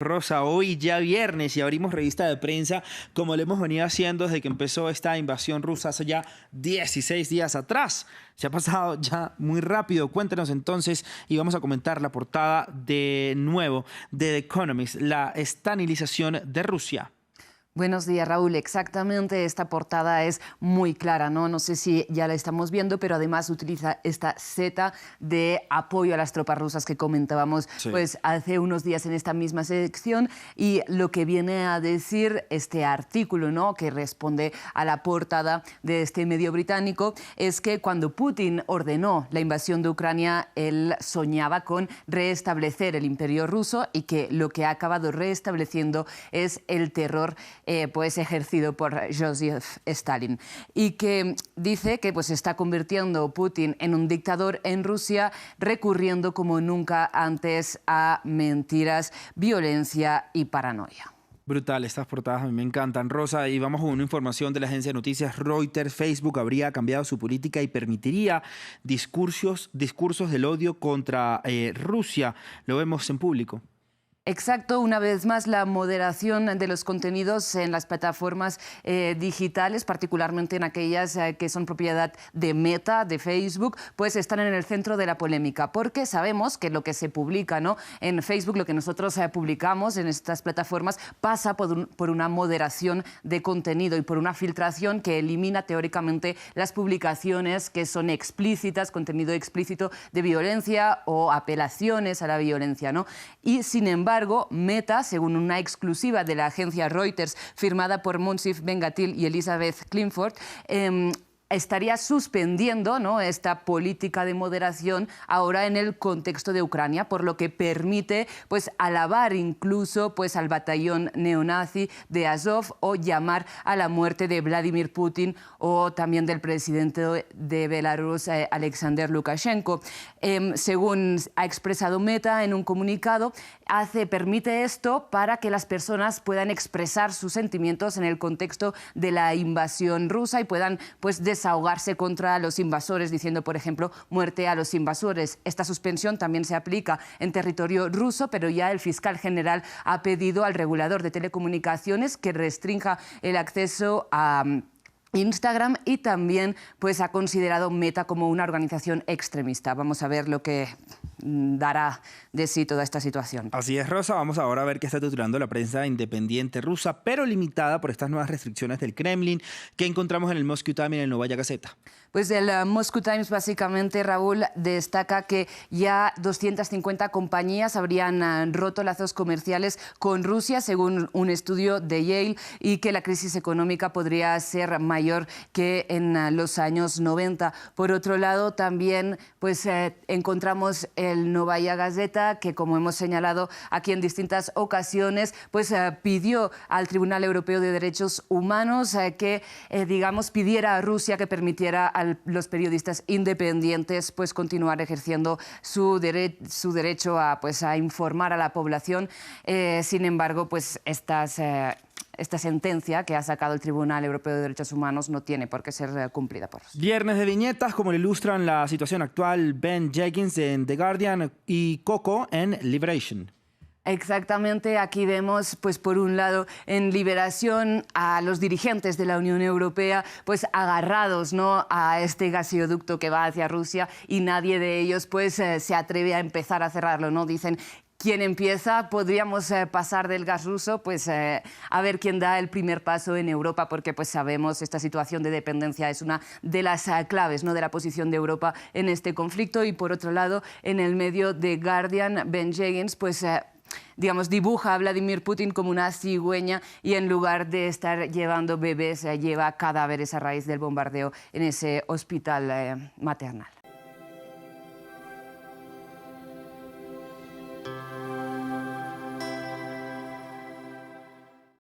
Rosa, hoy ya viernes y abrimos revista de prensa como lo hemos venido haciendo desde que empezó esta invasión rusa hace ya 16 días atrás. Se ha pasado ya muy rápido. Cuéntanos entonces y vamos a comentar la portada de nuevo de The Economist, la estanilización de Rusia. Buenos días, Raúl. Exactamente, esta portada es muy clara, ¿no? No sé si ya la estamos viendo, pero además utiliza esta seta de apoyo a las tropas rusas que comentábamos pues hace unos días en esta misma sección, y lo que viene a decir este artículo, ¿no?, que responde a la portada de este medio británico, es que cuando Putin ordenó la invasión de Ucrania, él soñaba con restablecer el imperio ruso y que lo que ha acabado restableciendo es el terror pues ejercido por Joseph Stalin, y que dice que pues está convirtiendo Putin en un dictador en Rusia, recurriendo como nunca antes a mentiras, violencia y paranoia. Brutal, estas portadas a mí me encantan, Rosa. Y vamos con una información de la agencia de noticias Reuters. Facebook habría cambiado su política y permitiría discursos del odio contra Rusia. Lo vemos en público. Exacto, una vez más la moderación de los contenidos en las plataformas digitales, particularmente en aquellas que son propiedad de Meta, de Facebook, pues están en el centro de la polémica, porque sabemos que lo que se publica, ¿no?, en Facebook, lo que nosotros publicamos en estas plataformas, pasa por una moderación de contenido y por una filtración que elimina teóricamente las publicaciones que son explícitas, contenido explícito de violencia o apelaciones a la violencia, ¿no? Y sin embargo, Meta, según una exclusiva de la agencia Reuters firmada por Monsif Ben-Ghatil y Elizabeth Clifford, estaría suspendiendo, ¿no?, esta política de moderación ahora en el contexto de Ucrania, por lo que permite pues alabar incluso pues al batallón neonazi de Azov o llamar a la muerte de Vladimir Putin o también del presidente de Belarus, Alexander Lukashenko. Según ha expresado Meta en un comunicado, permite esto para que las personas puedan expresar sus sentimientos en el contexto de la invasión rusa y puedan pues desahogarse contra los invasores, diciendo, por ejemplo, muerte a los invasores. Esta suspensión también se aplica en territorio ruso, pero ya el fiscal general ha pedido al regulador de telecomunicaciones que restrinja el acceso a Instagram, y también pues ha considerado Meta como una organización extremista. Vamos a ver lo que dará de sí toda esta situación. Así es, Rosa. Vamos ahora a ver qué está titulando la prensa independiente rusa, pero limitada por estas nuevas restricciones del Kremlin que encontramos en el Moscow Times y en el Novaya Gazeta. Pues el Moscow Times básicamente, Raúl, destaca que ya 250 compañías habrían roto lazos comerciales con Rusia, según un estudio de Yale, y que la crisis económica podría ser mayor que en los años 90. Por otro lado, también pues encontramos el Novaya Gazeta, que, como hemos señalado aquí en distintas ocasiones, pues pidió al Tribunal Europeo de Derechos Humanos que, digamos, pidiera a Rusia que permitiera a los periodistas independientes pues continuar ejerciendo su derecho a informar a la población. Sin embargo, pues esta sentencia que ha sacado el Tribunal Europeo de Derechos Humanos no tiene por qué ser cumplida por Rusia. Viernes de viñetas, como lo ilustran la situación actual Ben Jenkins en The Guardian y Coco en Liberation. Exactamente, aquí vemos, pues por un lado, en Liberación a los dirigentes de la Unión Europea pues agarrados, ¿no?, a este gasoducto que va hacia Rusia, y nadie de ellos pues se atreve a empezar a cerrarlo, ¿no? Dicen, ¿quién empieza? Podríamos pasar del gas ruso, pues a ver quién da el primer paso en Europa, porque pues sabemos esta situación de dependencia es una de las claves, ¿no?, de la posición de Europa en este conflicto. Y por otro lado, en el medio de Guardian, Ben Jenkins pues digamos, dibuja a Vladimir Putin como una cigüeña, y en lugar de estar llevando bebés, lleva cadáveres a raíz del bombardeo en ese hospital maternal.